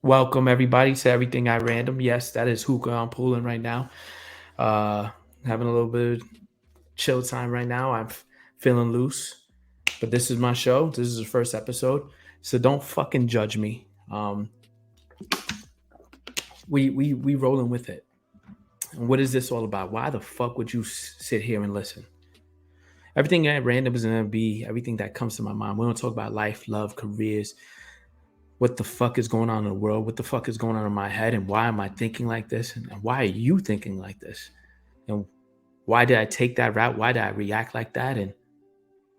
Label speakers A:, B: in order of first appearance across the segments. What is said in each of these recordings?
A: Welcome everybody to Everything I Random. Yes, that is hookah I'm pulling right now. Uh Having a little bit of chill time right now. I'm feeling loose. But this is my show. This is the first episode. So don't fucking judge me. We rolling with it. And what is this all about? Why the fuck would you sit here and listen? Everything at random is gonna be everything that comes to my mind. We don't talk about life, love, careers, what the fuck is going on in the world, what the fuck is going on in my head, and why am I thinking like this, and why are you thinking like this, and why did I take that route, why did I react like that, and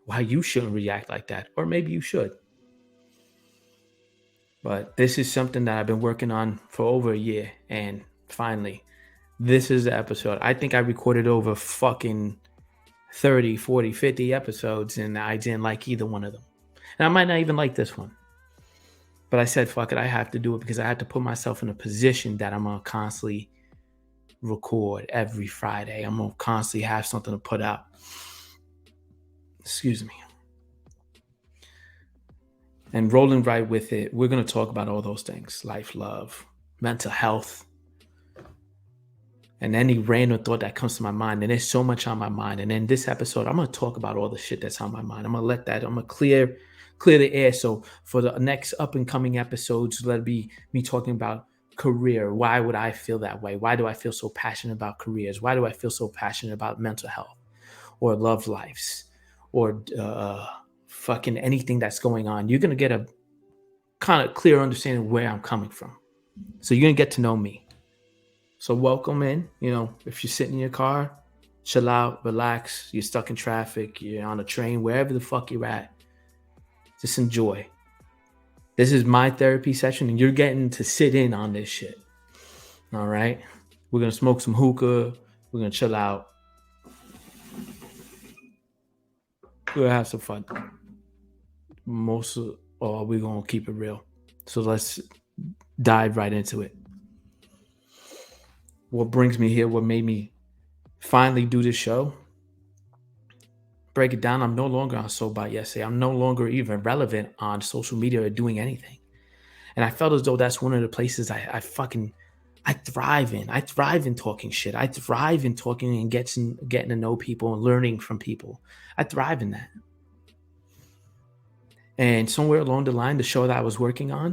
A: why you shouldn't react like that, or maybe you should. But this is something that I've been working on for over a year, and finally, this is the episode. I think I recorded over fucking 30, 40, 50 episodes, and I didn't like either one of them. And I might not even like this one. But I said, fuck it, I have to do it because I have to put myself in a position that I'm going to constantly record every Friday. I'm going to constantly have something to put out. Excuse me. And rolling right with it, we're going to talk about all those things: life, love, mental health, and any random thought that comes to my mind. And there's so much on my mind. And in this episode, I'm going to talk about all the shit that's on my mind. I'm going to clear the air. So for the next up and coming episodes, let it be me talking about career. Why would I feel that way? Why do I feel so passionate about careers? Why do I feel so passionate about mental health or love lives or fucking anything that's going on? You're going to get a kind of clear understanding of where I'm coming from. So you're going to get to know me. So welcome in. If you're sitting in your car, chill out, relax. You're stuck in traffic. You're on a train, wherever the fuck you're at. Just enjoy. This is my therapy session, and you're getting to sit in on this shit. All right? We're going to smoke some hookah. We're going to chill out. We're going to have some fun. Most of all, we're going to keep it real. So let's dive right into it. What brings me here, what made me finally do this show, break it down. I'm no longer on So By Yesterday. I'm no longer even relevant on social media or doing anything. And I felt as though that's one of the places I thrive in. I thrive in talking shit. I thrive in talking and getting to know people and learning from people. I thrive in that. And somewhere along the line, the show that I was working on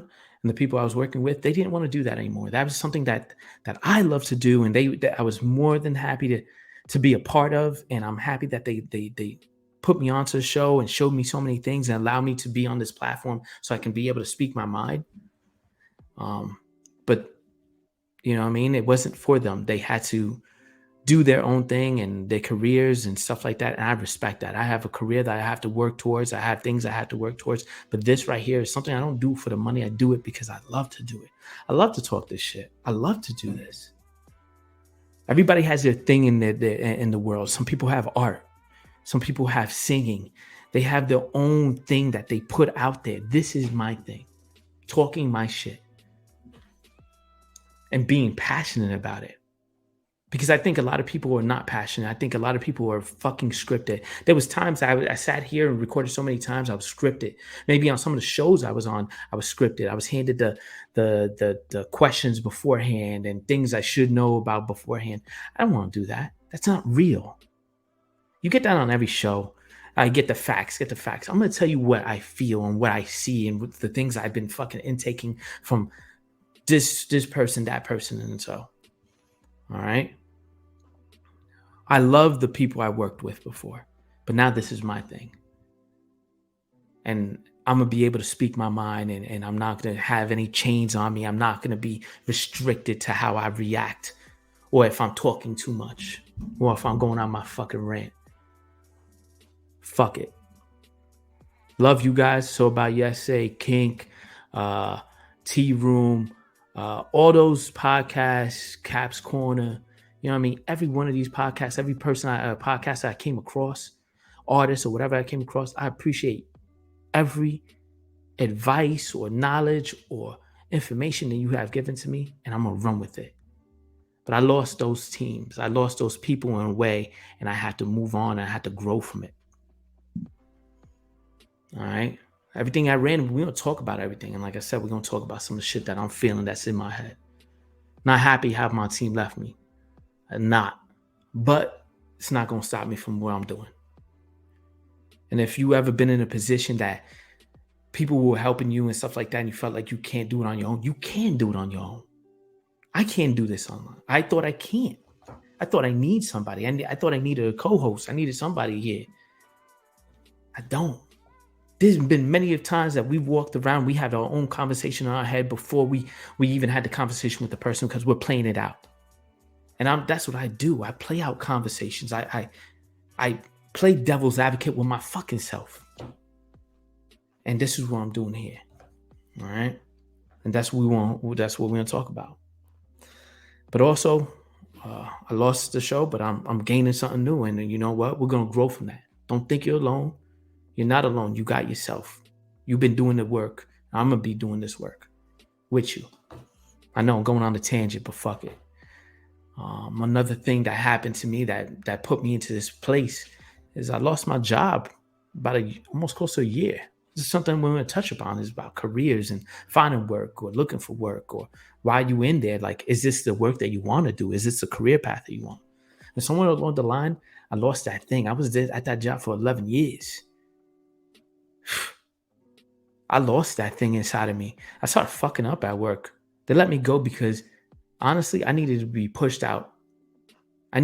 A: and the people I was working with, they didn't want to do that anymore. That was something that I love to do, and I was more than happy to be a part of. And I'm happy that they put me onto the show and showed me so many things and allowed me to be on this platform so I can be able to speak my mind. But you know what I mean? It wasn't for them. They had to do their own thing and their careers and stuff like that. And I respect that. I have a career that I have to work towards. I have things I have to work towards. But this right here is something I don't do for the money. I do it because I love to do it. I love to talk this shit. I love to do this. Everybody has their thing in the world. Some people have art. Some people have singing. They have their own thing that they put out there. This is my thing. Talking my shit. And being passionate about it. Because I think a lot of people are not passionate. I think a lot of people are fucking scripted. There was times I sat here and recorded so many times I was scripted. Maybe on some of the shows I was on, I was scripted. I was handed the questions beforehand and things I should know about beforehand. I don't want to do that. That's not real. You get that on every show. I get the facts. I'm going to tell you what I feel and what I see and the things I've been fucking intaking from this person, that person, and so. All right. I love the people I worked with before, but now this is my thing. And I'm going to be able to speak my mind, and I'm not going to have any chains on me. I'm not going to be restricted to how I react or if I'm talking too much or if I'm going on my fucking rant. Fuck it. Love you guys. So About Yesterday, Kink, Tea Room, all those podcasts, Caps Corner. You know what I mean? Every one of these podcasts, every person podcast I came across, artist or whatever I came across, I appreciate every advice or knowledge or information that you have given to me, and I'm going to run with it. But I lost those teams. I lost those people in a way, and I had to move on. I had to grow from it. All right? Everything I ran, we're going to talk about everything. And like I said, we're going to talk about some of the shit that I'm feeling that's in my head. Not happy how my team left me. Not. But it's not going to stop me from what I'm doing. And if you ever been in a position that people were helping you and stuff like that, and you felt like you can't do it on your own, you can do it on your own. I can't do this online. I thought I can't. I thought I need somebody. I thought I needed a co-host. I needed somebody here. I don't. There's been many of times that we've walked around, we had our own conversation in our head before we even had the conversation with the person because we're playing it out. And that's what I do. I play out conversations. I play devil's advocate with my fucking self. And this is what I'm doing here. All right. And that's what we're going to talk about. But also, I lost the show, but I'm gaining something new. And you know what? We're going to grow from that. Don't think you're alone. You're not alone. You got yourself. You've been doing the work. I'm going to be doing this work with you. I know I'm going on a tangent, but fuck it. Another thing that happened to me that put me into this place is I lost my job about almost close to a year. This is something we're going to touch upon, is about careers and finding work or looking for work, or why you in there. Like, is this the work that you want to do? Is this the career path that you want? And somewhere along the line, I lost that thing. I was there at that job for 11 years. I lost that thing inside of me. I started fucking up at work. They let me go because honestly, I needed to be pushed out. I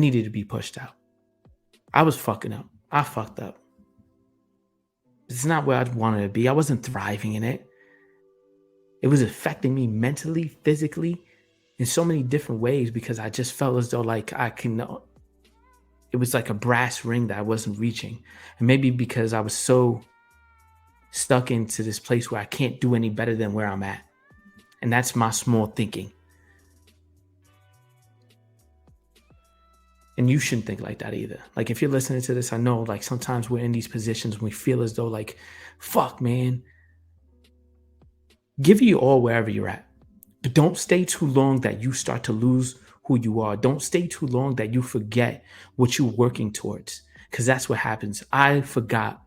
A: was fucking up. I fucked up. It's not where I wanted to be. I wasn't thriving in it. It was affecting me mentally, physically, in so many different ways because I just felt as though like it was like a brass ring that I wasn't reaching. And maybe because I was so stuck into this place where I can't do any better than where I'm at. And that's my small thinking. And you shouldn't think like that either. Like, if you're listening to this, I know like sometimes we're in these positions and we feel as though like, fuck, man. Give you all wherever you're at. But don't stay too long that you start to lose who you are. Don't stay too long that you forget what you're working towards. Because that's what happens. I forgot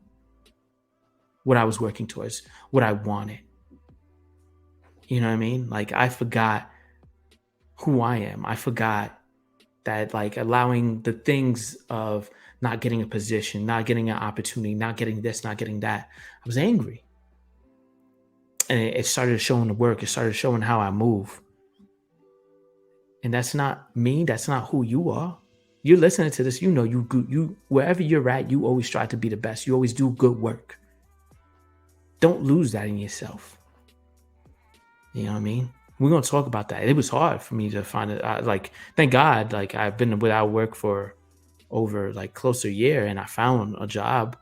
A: what I was working towards, what I wanted. You know what I mean? Like, I forgot who I am. I forgot that, like, allowing the things of not getting a position, not getting an opportunity, not getting this, not getting that. I was angry. And it started showing the work. It started showing how I move. And that's not me. That's not who you are. You're listening to this. You know, you wherever you're at, you always try to be the best. You always do good work. Don't lose that in yourself. You know what I mean? We're going to talk about that. It was hard for me to find it. Like, thank God, like, I've been without work for over like close to a year, and I found a job.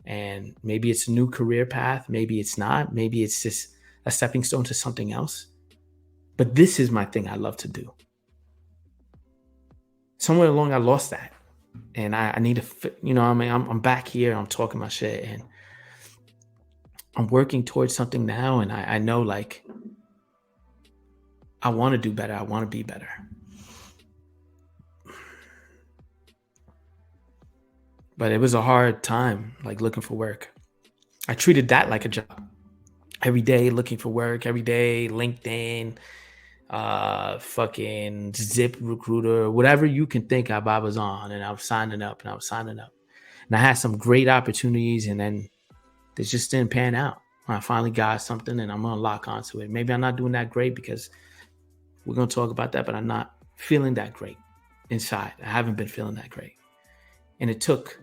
A: And maybe it's a new career path. Maybe it's not. Maybe it's just a stepping stone to something else. But this is my thing I love to do. Somewhere along, I lost that. And I need to, you know, I mean, I'm back here. I'm talking my shit. And I'm working towards something now. And I know, like, I want to do better. I want to be better. But it was a hard time, like, looking for work. I treated that like a job. Every day looking for work, every day, LinkedIn, fucking Zip Recruiter, whatever you can think of, I was on, and I was signing up. And I had some great opportunities, and then they just didn't pan out. I finally got something, and I'm going to lock onto it. Maybe I'm not doing that great because we're going to talk about that, but I'm not feeling that great inside. I haven't been feeling that great. And it took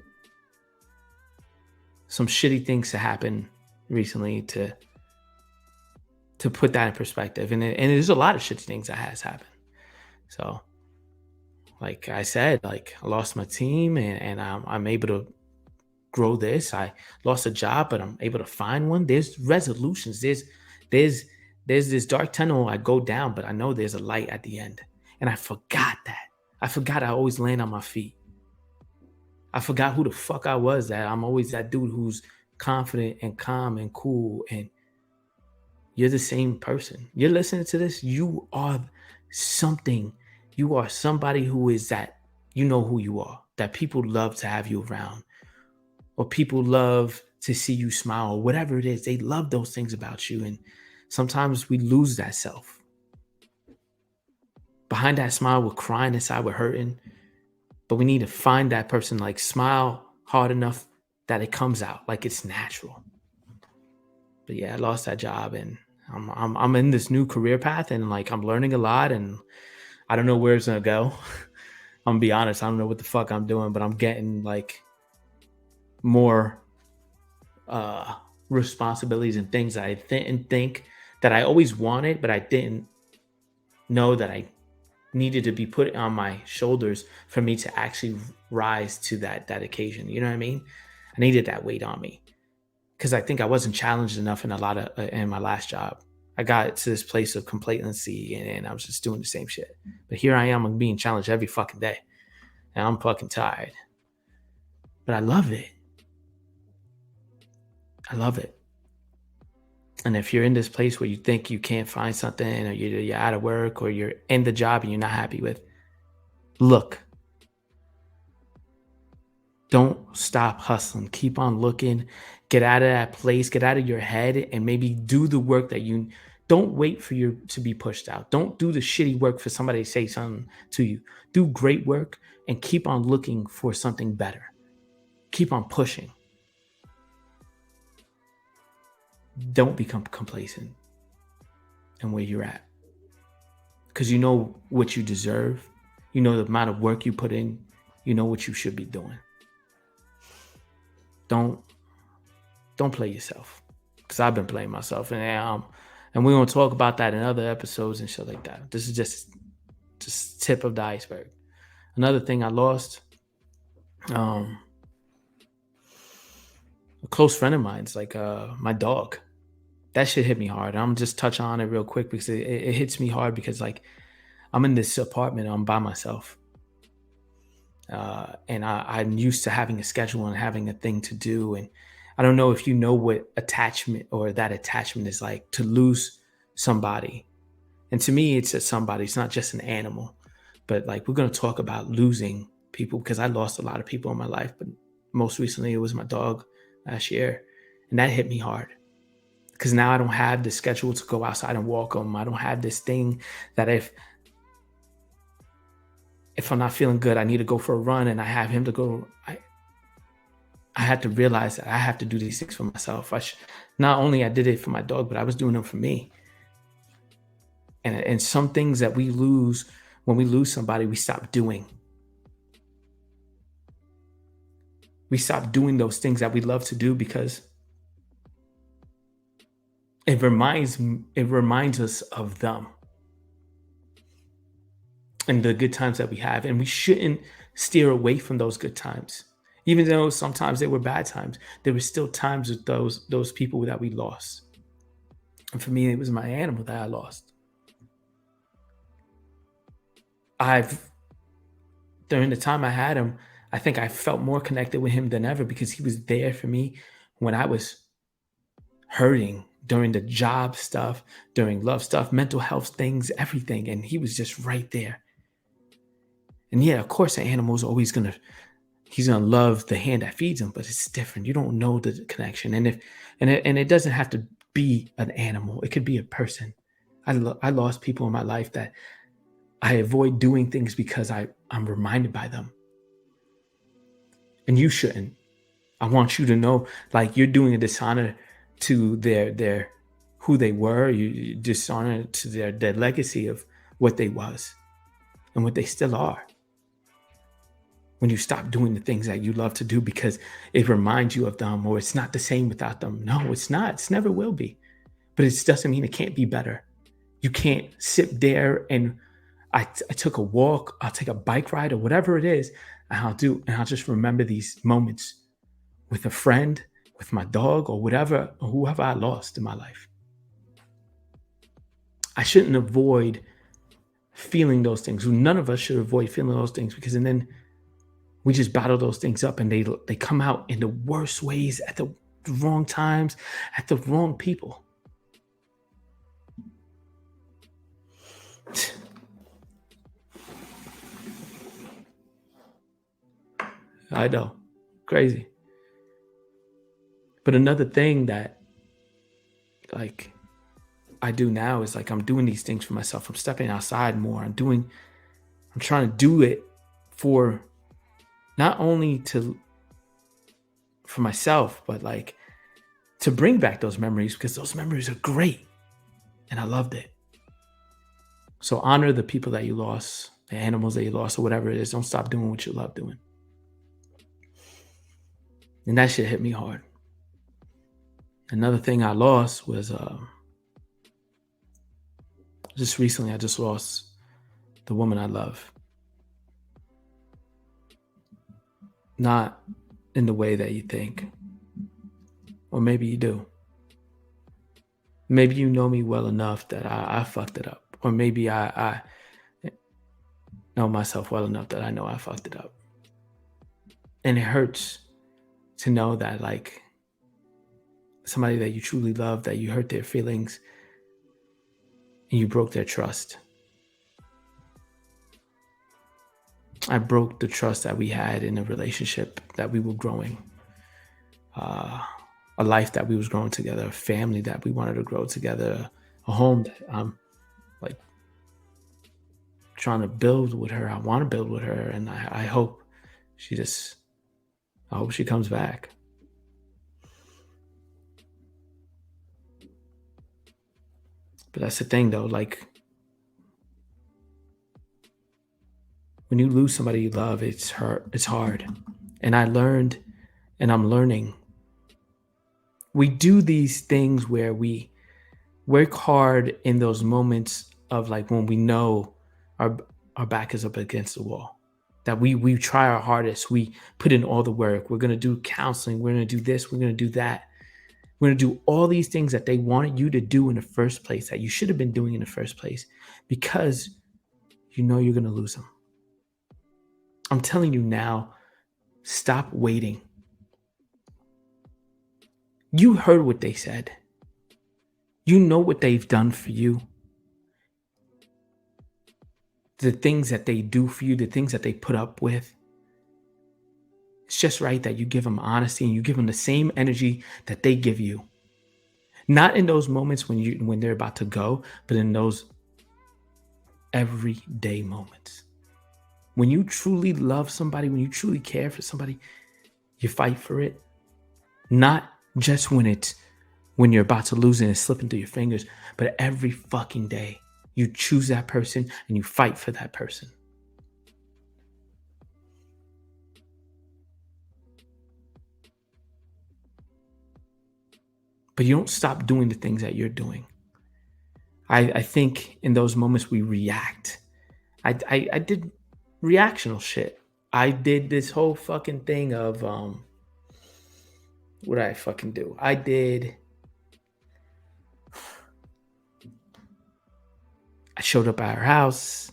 A: some shitty things to happen recently to put that in perspective. And there's a lot of shitty things that has happened. So, like I said, like, I lost my team, and I'm able to grow this. I lost a job, but I'm able to find one. There's resolutions. There's this dark tunnel I go down, but I know there's a light at the end. And I forgot that. I forgot I always land on my feet. I forgot who the fuck I was, that I'm always that dude who's confident and calm and cool. And you're the same person. You're listening to this. You are something. You are somebody who is that, you know who you are, that people love to have you around, or people love to see you smile or whatever it is. They love those things about you. And sometimes we lose that self. Behind that smile, we're crying inside, we're hurting. But we need to find that person, like smile hard enough that it comes out like it's natural. But yeah, I lost that job and I'm in this new career path and like I'm learning a lot and I don't know where it's gonna go. I'm gonna be honest, I don't know what the fuck I'm doing, but I'm getting like more uh responsibilities and things that I didn't think that I always wanted, but I didn't know that I needed to be put on my shoulders for me to actually rise to that occasion. You know what I mean? I needed that weight on me because I think I wasn't challenged enough in a lot of in my last job. I got to this place of complacency and I was just doing the same shit. But here I am, I'm being challenged every fucking day, and I'm fucking tired. But I love it. I love it. And if you're in this place where you think you can't find something, or you're out of work, or you're in the job and you're not happy with, look. Don't stop hustling. Keep on looking. Get out of that place. Get out of your head and maybe do the work that you don't wait for you to be pushed out. Don't do the shitty work for somebody to say something to you. Do great work and keep on looking for something better. Keep on pushing. Don't become complacent in where you're at. Because you know what you deserve. You know the amount of work you put in. You know what you should be doing. Don't play yourself, because I've been playing myself, and we're gonna talk about that in other episodes and shit like that. This is just tip of the iceberg. Another thing I lost, a close friend of mine's like my dog. That shit hit me hard. I'm just touch on it real quick because it hits me hard because like I'm in this apartment, I'm by myself. And I'm used to having a schedule and having a thing to do. And I don't know if you know what attachment or that attachment is like, to lose somebody. And to me, it's a somebody. It's not just an animal. But like we're going to talk about losing people because I lost a lot of people in my life. But most recently, it was my dog last year. And that hit me hard because now I don't have the schedule to go outside and walk them. I don't have this thing that if I'm not feeling good, I need to go for a run and I have him to go. I had to realize that I have to do these things for myself. Not only I did it for my dog, but I was doing them for me. And some things that we lose, when we lose somebody, we stop doing. We stop doing those things that we love to do because it reminds us of them and the good times that we have. And we shouldn't steer away from those good times. Even though sometimes they were bad times, there were still times with those people that we lost. And for me, it was my animal that I lost. During the time I had him, I think I felt more connected with him than ever because he was there for me when I was hurting, during the job stuff, during love stuff, mental health things, everything. And he was just right there. And yeah, of course, the animal's always he's gonna love the hand that feeds him, but it's different. You don't know the connection, and it doesn't have to be an animal. It could be a person. I lost people in my life that I avoid doing things because I'm reminded by them, and you shouldn't. I want you to know, like you're doing a dishonor to their who they were. You dishonor to their legacy of what they was and what they still are. When you stop doing the things that you love to do because it reminds you of them, or it's not the same without them. No, it's not. It's never will be. But it doesn't mean it can't be better. You can't sit there and I took a walk, I'll take a bike ride or whatever it is, and I'll just remember these moments with a friend, with my dog, or whatever, or whoever I lost in my life. I shouldn't avoid feeling those things. None of us should avoid feeling those things because then we just battle those things up and they come out in the worst ways at the wrong times, at the wrong people. I know, crazy. But another thing that like I do now is like I'm doing these things for myself. I'm stepping outside more. I'm trying to do it for not only for myself, but like to bring back those memories because those memories are great and I loved it. So honor the people that you lost, the animals that you lost, or whatever it is. Don't stop doing what you love doing. And that shit hit me hard. Another thing I lost was just recently, I just lost the woman I love. Not in the way that you think. Or maybe you do. Maybe you know me well enough that I fucked it up. Or maybe I know myself well enough that I know I fucked it up. And it hurts to know that like somebody that you truly love, that you hurt their feelings and you broke their trust. I broke the trust that we had in a relationship that we were growing, a life that we was growing together, a family that we wanted to grow together, a home that I'm like trying to build with her. I want to build with her, and I hope I hope she comes back. But that's the thing, though. Like when you lose somebody you love, it's hard. And I learned, and I'm learning. We do these things where we work hard in those moments of like when we know our back is up against the wall. That we try our hardest. We put in all the work. We're gonna do counseling. We're gonna do this. We're gonna do that. We're gonna do all these things that they wanted you to do in the first place, that you should have been doing in the first place, because you know you're gonna lose them. I'm telling you now, stop waiting. You heard what they said. You know what they've done for you. The things that they do for you, the things that they put up with. It's just right that you give them honesty and you give them the same energy that they give you. Not in those moments when they're about to go, but in those everyday moments. When you truly love somebody, when you truly care for somebody, you fight for it. Not just when you're about to lose it and it's slipping through your fingers, but every fucking day. You choose that person and you fight for that person. But you don't stop doing the things that you're doing. I think in those moments we react. I did reactional shit. I did this whole fucking thing of what did I fucking do? I showed up at her house,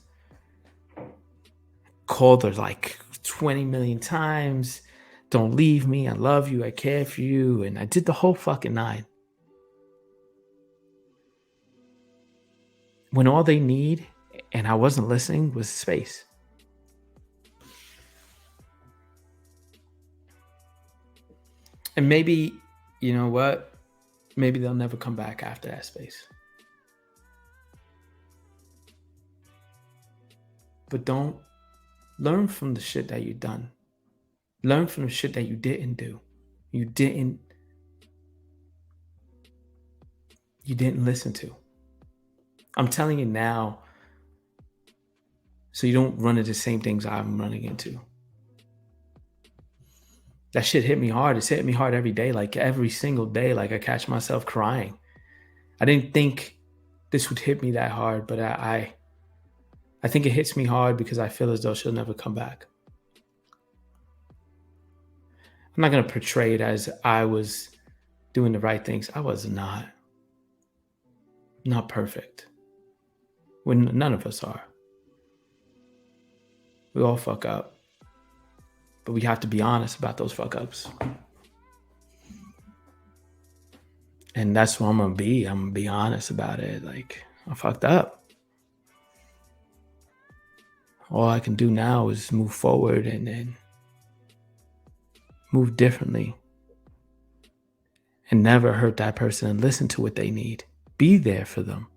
A: called her like 20 million times. Don't leave me. I love you. I care for you. And I did the whole fucking nine. When all they need, and I wasn't listening, was space. And maybe, you know what? Maybe they'll never come back after that space. But don't learn from the shit that you've done. Learn from the shit that you didn't do. You didn't listen to. I'm telling you now, so you don't run into the same things I'm running into. That shit hit me hard. It's hit me hard every day, like every single day. Like I catch myself crying. I didn't think this would hit me that hard, but I think it hits me hard because I feel as though she'll never come back. I'm not going to portray it as I was doing the right things. I was not perfect. When none of us are. We all fuck up. But we have to be honest about those fuck ups. And that's what I'm going to be. I'm going to be honest about it. Like, I fucked up. All I can do now is move forward and then move differently and never hurt that person and listen to what they need. Be there for them.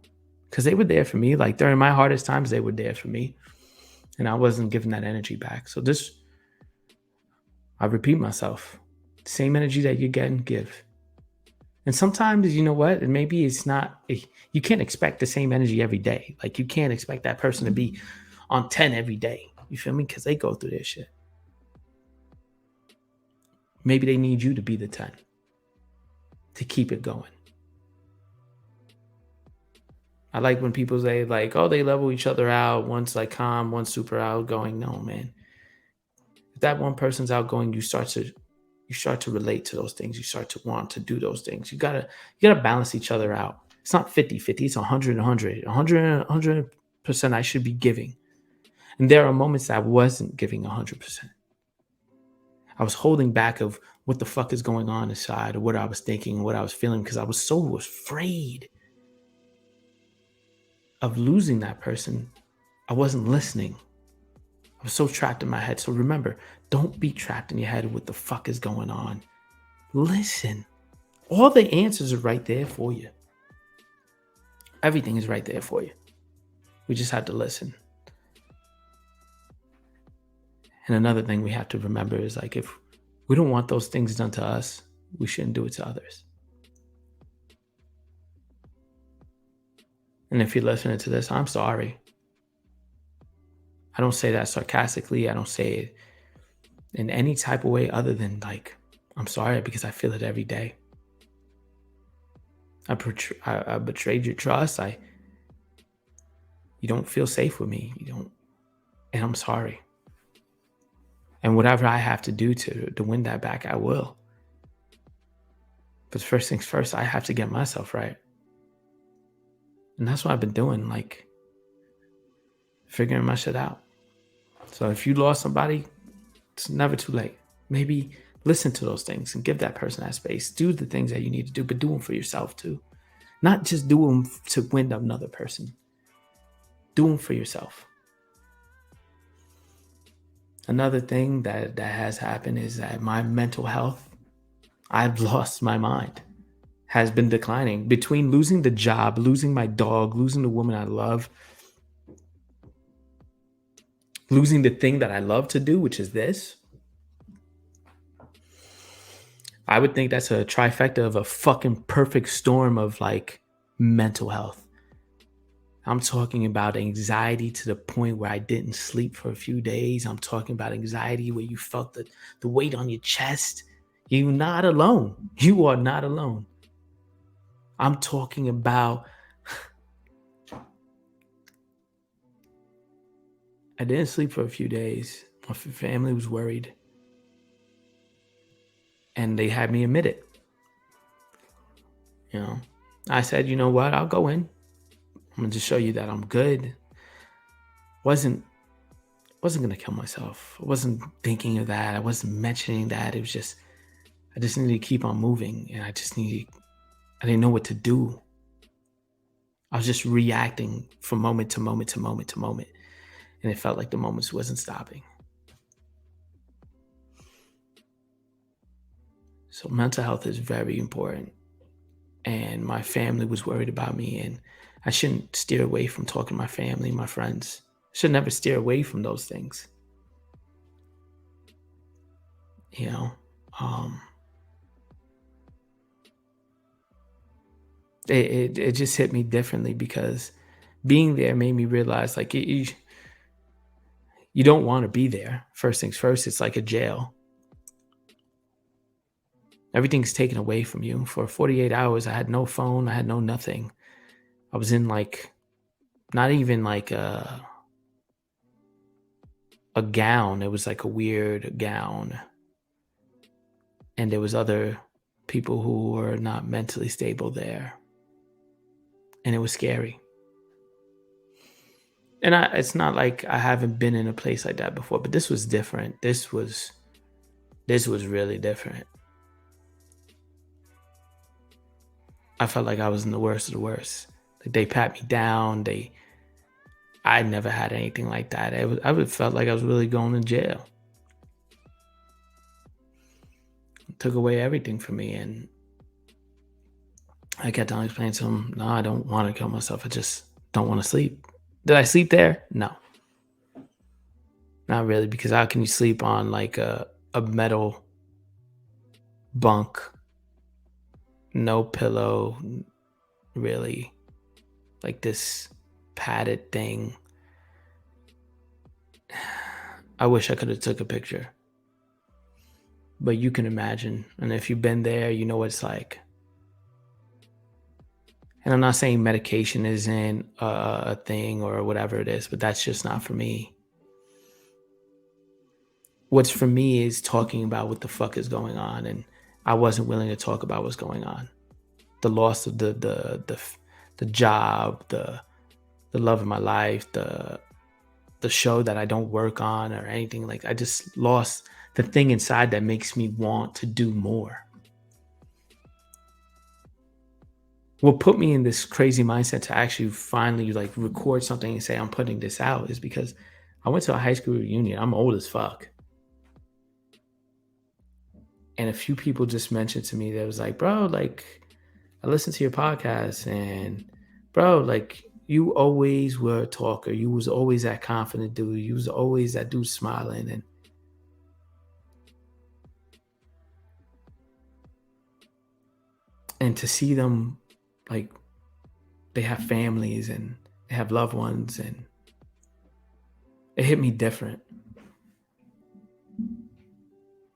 A: Because they were there for me. Like during my hardest times, they were there for me. And I wasn't giving that energy back. So I repeat myself. Same energy that you're getting, give. And sometimes, you know what? And maybe it's not, you can't expect the same energy every day. Like you can't expect that person to be on 10 every day. You feel me? Because they go through their shit. Maybe they need you to be the 10 to keep it going. I like when people say like, oh, they level each other out. One's like calm, one's super outgoing. No, man. If that one person's outgoing, you start to relate to those things. You start to want to do those things. You gotta balance each other out. It's not 50-50, it's 100%. I should be giving. And there are moments that I wasn't giving 100%. I was holding back of what the fuck is going on inside, or what I was thinking, what I was feeling, because I was so afraid of losing that person. I wasn't listening. I was so trapped in my head. So remember, don't be trapped in your head. What the fuck is going on? Listen. All the answers are right there for you. Everything is right there for you. We just have to listen. And another thing we have to remember is like, if we don't want those things done to us, we shouldn't do it to others. And if you're listening to this, I'm sorry. I don't say that sarcastically. I don't say it in any type of way other than like, I'm sorry, because I feel it every day. I betrayed your trust. You don't feel safe with me. You don't, and I'm sorry. And whatever I have to do to win that back, I will. But first things first, I have to get myself right. And that's what I've been doing, like figuring my shit out. So if you lost somebody, it's never too late. Maybe listen to those things and give that person that space. Do the things that you need to do, but do them for yourself too. Not just do them to win another person. Do them for yourself. Another thing that has happened is that my mental health, I've lost my mind, has been declining. Between losing the job, losing my dog, losing the woman I love, losing the thing that I love to do, which is this, I would think that's a trifecta of a fucking perfect storm of like mental health. I'm talking about anxiety to the point where I didn't sleep for a few days. I'm talking about anxiety where you felt the weight on your chest. You're not alone. You are not alone. I'm talking about, I didn't sleep for a few days. My family was worried. And they had me admit it. You know, I said, you know what? I'll go in. I'm gonna just show you that I'm good. Wasn't gonna kill myself. I wasn't thinking of that. I wasn't mentioning that. It was just, I just needed to keep on moving, and I didn't know what to do. I was just reacting from moment to moment to moment to moment, and it felt like the moments wasn't stopping. So mental health is very important, and my family was worried about me, and I shouldn't steer away from talking to my family, my friends. I should never steer away from those things. You know, it just hit me differently because being there made me realize like you don't want to be there. First things first, it's like a jail. Everything's taken away from you. For 48 hours, I had no phone, I had no nothing. I was in like, not even like a gown. It was like a weird gown. And there was other people who were not mentally stable there. And it was scary. And it's not like I haven't been in a place like that before, but this was different. This was really different. I felt like I was in the worst of the worst. Like they pat me down. I never had anything like that. I would felt like I was really going to jail. It took away everything from me, and I kept on explaining to him, no, I don't want to kill myself. I just don't want to sleep. Did I sleep there? No, not really, because how can you sleep on like a metal bunk, no pillow, really, like this padded thing? I wish I could have took a picture, but you can imagine. And if you've been there, you know what it's like. And I'm not saying medication isn't a thing or whatever it is, but that's just not for me. What's for me is talking about what the fuck is going on, and I wasn't willing to talk about what's going on. The loss of the job, the love of my life, the show that I don't work on or anything. Like, I just lost the thing inside that makes me want to do more. What put me in this crazy mindset to actually finally like record something and say I'm putting this out is because I went to a high school reunion. I'm old as fuck. And a few people just mentioned to me that was like, bro, like, I listened to your podcast, and bro, like, you always were a talker. You was always that confident dude. You was always that dude smiling. And to see them, like, they have families and they have loved ones, and it hit me different.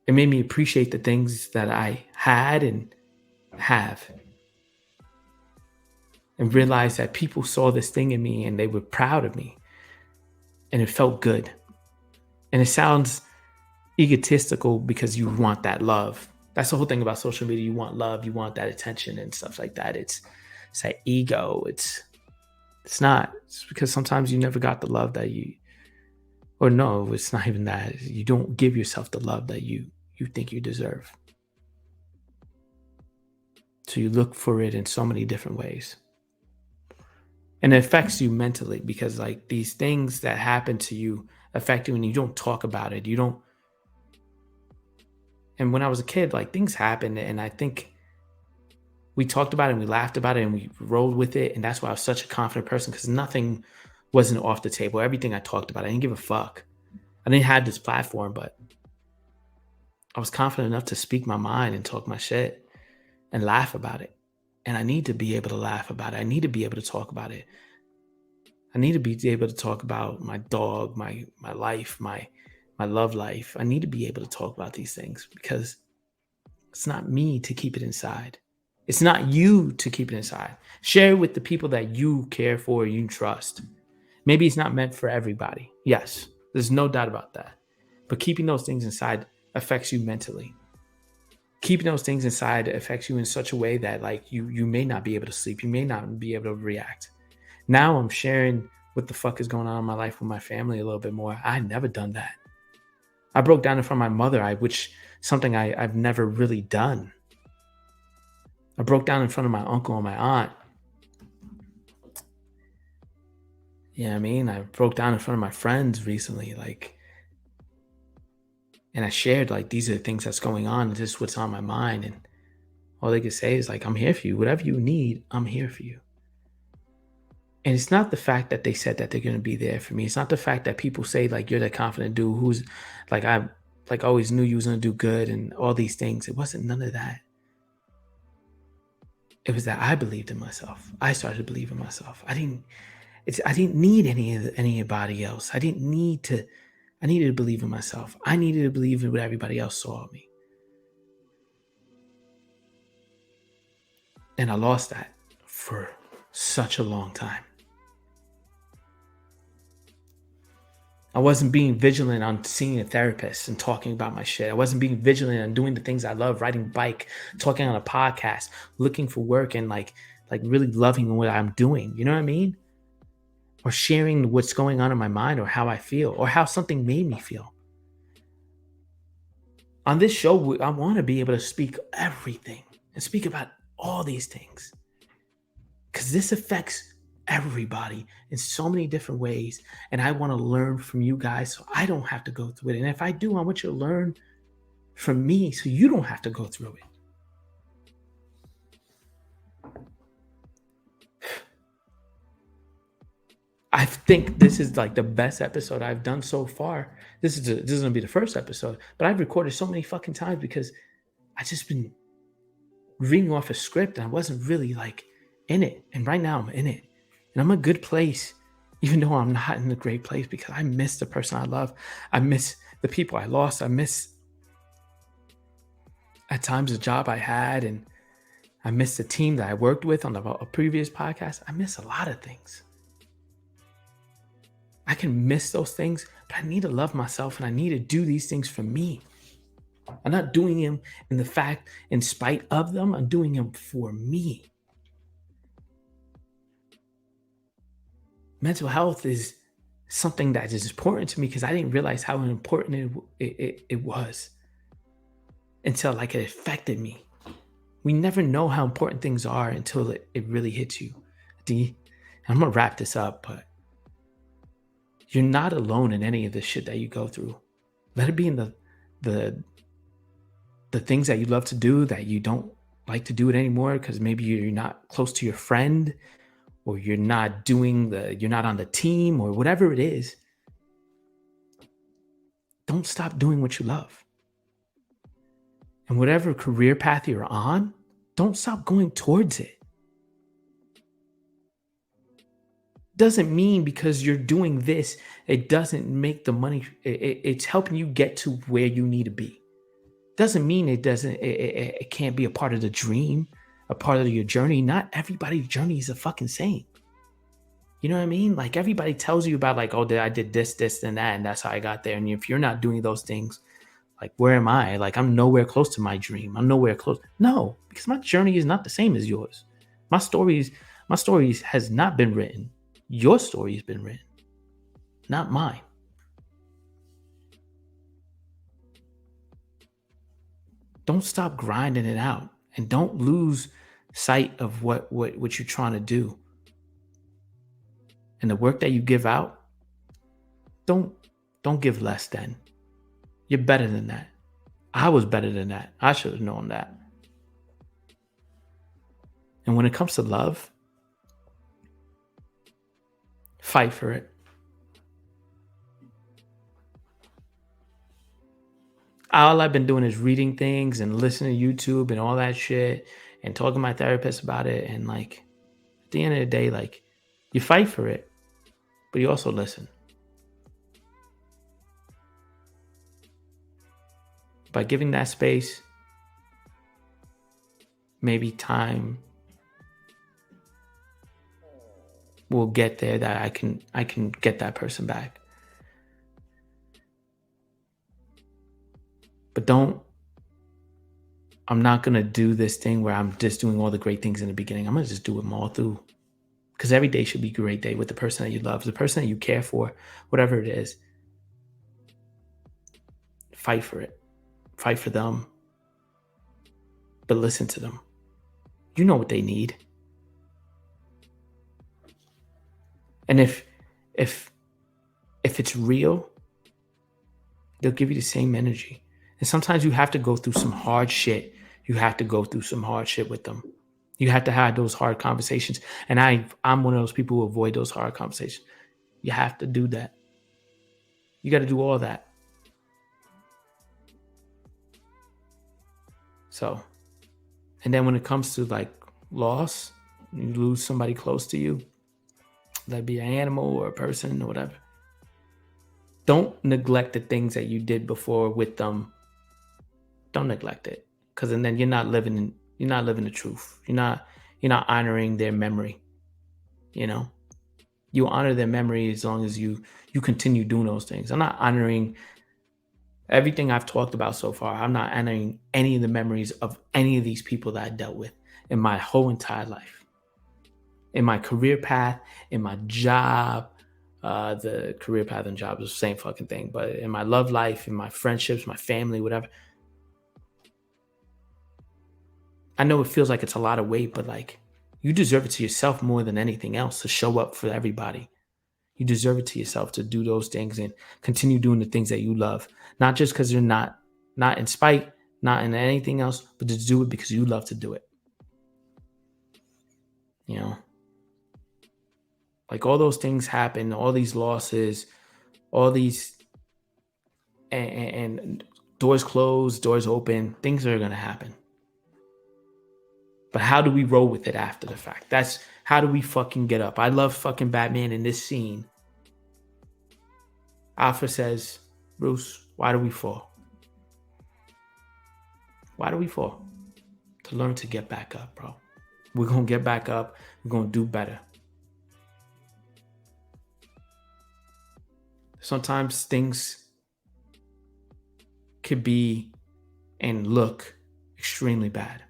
A: It made me appreciate the things that I had and have, and realize that people saw this thing in me and they were proud of me, and it felt good. And it sounds egotistical because you want that love. That's the whole thing about social media. You want love, you want that attention and stuff like that. It's that ego. It's not. It's because sometimes you never got the love that you, or no, it's not even that. You don't give yourself the love that you think you deserve. So you look for it in so many different ways. And it affects you mentally, because like these things that happen to you affect you and you don't talk about it. You don't. And when I was a kid, like, things happened, and I think we talked about it and we laughed about it and we rolled with it. And that's why I was such a confident person, because nothing wasn't off the table. Everything I talked about, I didn't give a fuck. I didn't have this platform, but I was confident enough to speak my mind and talk my shit and laugh about it. And I need to be able to laugh about it. I need to be able to talk about it. I need to be able to talk about my dog, my life, my love life. I need to be able to talk about these things, because it's not me to keep it inside. It's not you to keep it inside. Share it with the people that you care for, you trust. Maybe it's not meant for everybody. Yes, there's no doubt about that. But keeping those things inside affects you mentally. Keeping those things inside affects you in such a way that, like, you may not be able to sleep. You may not be able to react. Now I'm sharing what the fuck is going on in my life with my family a little bit more. I had never done that. I broke down in front of my mother, which something I've never really done. I broke down in front of my uncle and my aunt. Yeah, I mean, I broke down in front of my friends recently, like, and I shared, like, these are the things that's going on, and this is what's on my mind. And all they could say is, like, I'm here for you. Whatever you need, I'm here for you. And it's not the fact that they said that they're going to be there for me. It's not the fact that people say, like, you're the confident dude who's like, I like always knew you was going to do good and all these things. It wasn't none of that. It was that I believed in myself. I started to believe in myself. I didn't need anybody else. I needed to believe in myself. I needed to believe in what everybody else saw of me. And I lost that for such a long time. I wasn't being vigilant on seeing a therapist and talking about my shit. I wasn't being vigilant on doing the things I love, riding bike, talking on a podcast, looking for work, and like really loving what I'm doing. You know what I mean? Or sharing what's going on in my mind, or how I feel, or how something made me feel. On this show, I want to be able to speak everything and speak about all these things, because this affects everybody in so many different ways. And I want to learn from you guys so I don't have to go through it. And if I do, I want you to learn from me so you don't have to go through it. I think this is like the best episode I've done so far. This is gonna be the first episode, but I've recorded so many fucking times because I just been reading off a script and I wasn't really like in it. And right now I'm in it, and I'm in a good place, even though I'm not in a great place because I miss the person I love. I miss the people I lost. I miss at times the job I had, and I miss the team that I worked with on a previous podcast. I miss a lot of things. I can miss those things, but I need to love myself and I need to do these things for me. I'm not doing them in spite of them. I'm doing them for me. Mental health is something that is important to me because I didn't realize how important it was until like it affected me. We never know how important things are until it really hits you. I'm gonna wrap this up, but you're not alone in any of this shit that you go through. Let it be in the the things that you love to do that you don't like to do it anymore because maybe you're not close to your friend, or you're not on the team, or whatever it is. Don't stop doing what you love. And whatever career path you're on, don't stop going towards it. Doesn't mean because you're doing this, it doesn't make the money. It's helping you get to where you need to be. Doesn't mean it can't be a part of the dream, a part of your journey. Not everybody's journey is the fucking same. You know what I mean? Like everybody tells you about like, oh, I did this, and that, and that's how I got there. And if you're not doing those things, like where am I? Like I'm nowhere close to my dream. I'm nowhere close. No, because my journey is not the same as yours. My stories has not been written. Your story has been written, not mine. Don't stop grinding it out, and don't lose sight of what you're trying to do. And the work that you give out, don't give less than. You're better than that. I was better than that. I should have known that. And when it comes to love, fight for it. All I've been doing is reading things and listening to YouTube and all that shit and talking to my therapist about it. And like at the end of the day, like you fight for it, but you also listen. By giving that space, maybe time will get there that I can get that person back. But I'm not gonna do this thing where I'm just doing all the great things in the beginning. I'm gonna just do them all through. Because every day should be a great day with the person that you love, the person that you care for, whatever it is. Fight for it. Fight for them. But listen to them. You know what they need. And if it's real, they'll give you the same energy. And sometimes you have to go through some hard shit. You have to go through some hard shit with them. You have to have those hard conversations. And I'm one of those people who avoid those hard conversations. You have to do that. You got to do all that. So, and then when it comes to like loss, you lose somebody close to you, that'd be an animal or a person or whatever. Don't neglect the things that you did before with them. Don't neglect it, because then you're not living the truth. You're not honoring their memory. You know, you honor their memory as long as you continue doing those things. I'm not honoring everything I've talked about so far. I'm not honoring any of the memories of any of these people that I dealt with in my whole entire life, in my career path, in my job. The career path and job is the same fucking thing, but in my love life, in my friendships, my family, whatever. I know it feels like it's a lot of weight, but like you deserve it to yourself more than anything else to show up for everybody. You deserve it to yourself to do those things and continue doing the things that you love. Not just because you're not in spite, not in anything else, but to do it because you love to do it. You know, Like all those things happen, all these losses, all these and doors closed, doors open, things are gonna happen. But how do we roll with it after the fact? That's how do we fucking get up? I love fucking Batman in this scene. Alfred says, Bruce, why do we fall? Why do we fall? To learn to get back up, bro. We're gonna get back up. We're gonna do better. Sometimes things could be and look extremely bad.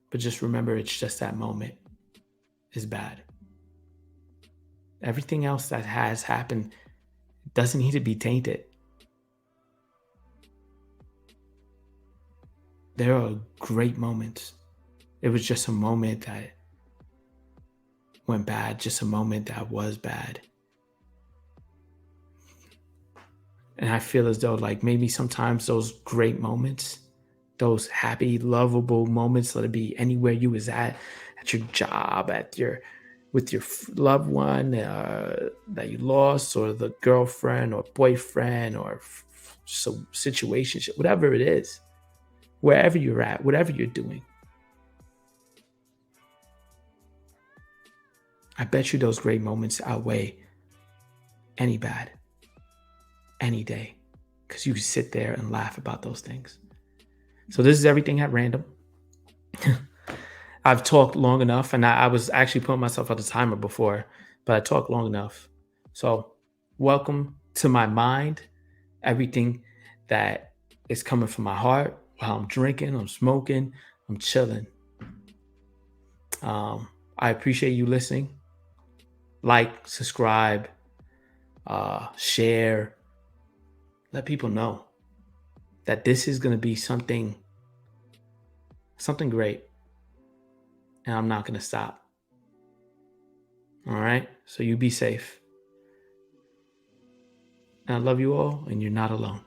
A: But just remember, it's just that moment is bad. Everything else that has happened doesn't need to be tainted. There are great moments. It was just a moment that went bad, just a moment that was bad. And I feel as though like maybe sometimes those great moments, those happy, lovable moments, let it be anywhere you was at your job, with your loved one that you lost, or the girlfriend or boyfriend, or some situation, whatever it is, wherever you're at, whatever you're doing. I bet you those great moments outweigh any bad, any day, because you sit there and laugh about those things. So this is everything at random. I've talked long enough, and I was actually putting myself on the timer before, but I talked long enough. So welcome to my mind, everything that is coming from my heart while I'm drinking, I'm smoking, I'm chilling. I appreciate you listening. Like, subscribe, share. Let people know that this is going to be something great, and I'm not going to stop. All right? So you be safe. And I love you all, and you're not alone.